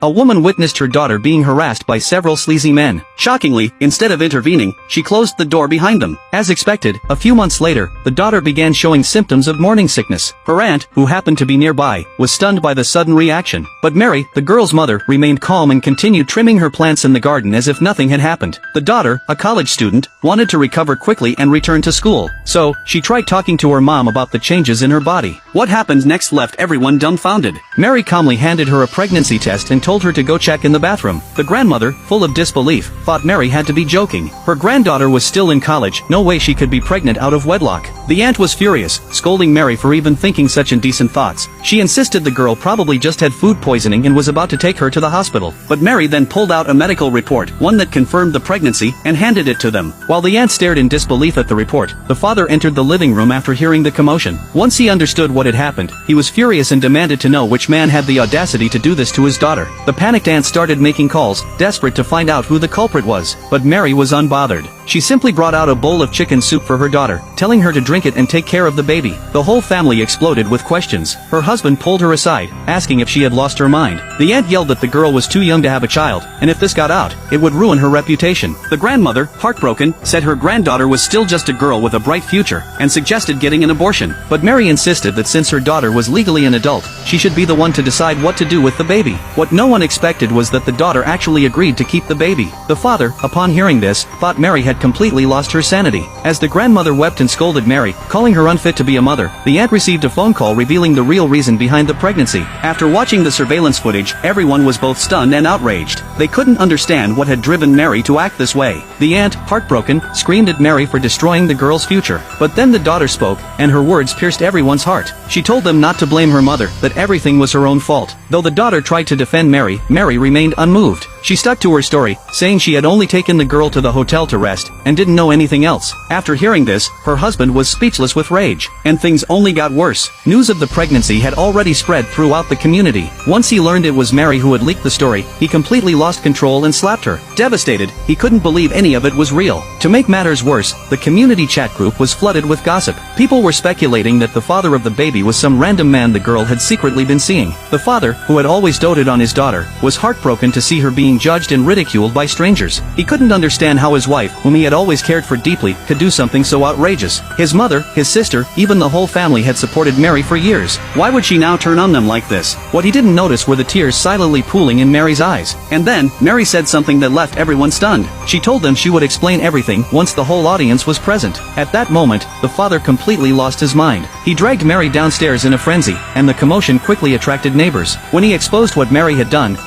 A woman witnessed her daughter being harassed by several sleazy men. Shockingly, instead of intervening, she closed the door behind them. As expected, a few months later, the daughter began showing symptoms of morning sickness. Her aunt, who happened to be nearby, was stunned by the sudden reaction. But Mary, the girl's mother, remained calm and continued trimming her plants in the garden as if nothing had happened. The daughter, a college student, wanted to recover quickly and return to school. So, she tried talking to her mom about the changes in her body. What happened next left everyone dumbfounded. Mary calmly handed her a pregnancy test and told her to go check in the bathroom. The grandmother, full of disbelief, thought Mary had to be joking. Her granddaughter was still in college, no way she could be pregnant out of wedlock. The aunt was furious, scolding Mary for even thinking such indecent thoughts. She insisted the girl probably just had food poisoning and was about to take her to the hospital. But Mary then pulled out a medical report, one that confirmed the pregnancy, and handed it to them. While the aunt stared in disbelief at the report, the father entered the living room after hearing the commotion. Once he understood what had happened, he was furious and demanded to know which man had the audacity to do this to his daughter. The panicked aunt started making calls, desperate to find out who the culprit was. But Mary was unbothered. She simply brought out a bowl of chicken soup for her daughter, telling her to drink it and take care of the baby. The whole family exploded with questions. Her husband pulled her aside, asking if she had lost her mind. The aunt yelled that the girl was too young to have a child, and if this got out, it would ruin her reputation. The grandmother, heartbroken, said her granddaughter was still just a girl with a bright future, and suggested getting an abortion. But Mary insisted that since her daughter was legally an adult, she should be the one to decide what to do with the baby. What no one expected was that the daughter actually agreed to keep the baby. The father, upon hearing this, thought Mary had completely lost her sanity. As the grandmother wept and scolded Mary, calling her unfit to be a mother, the aunt received a phone call revealing the real reason behind the pregnancy. After watching the surveillance footage, everyone was both stunned and outraged. They couldn't understand what had driven Mary to act this way. The aunt, heartbroken, screamed at Mary for destroying the girl's future. But then the daughter spoke, and her words pierced everyone's heart. She told them not to blame her mother, that everything was her own fault. Though the daughter tried to defend Mary, Mary remained unmoved. She stuck to her story, saying she had only taken the girl to the hotel to rest, and didn't know anything else. After hearing this, her husband was speechless with rage. And things only got worse. News of the pregnancy had already spread throughout the community. Once he learned it was Mary who had leaked the story, he completely lost control and slapped her. Devastated, he couldn't believe any of it was real. To make matters worse, the community chat group was flooded with gossip. People were speculating that the father of the baby was some random man the girl had secretly been seeing. The father, who had always doted on his daughter, was heartbroken to see her being judged and ridiculed by strangers. He couldn't understand how his wife, whom he had always cared for deeply, could do something so outrageous. His mother, his sister, even the whole family had supported Mary for years. Why would she now turn on them like this? What he didn't notice were the tears silently pooling in Mary's eyes. And then, Mary said something that left everyone stunned. She told them she would explain everything once the whole audience was present. At that moment, the father completely lost his mind. He dragged Mary downstairs in a frenzy, and the commotion quickly attracted neighbors. When he exposed what Mary had done,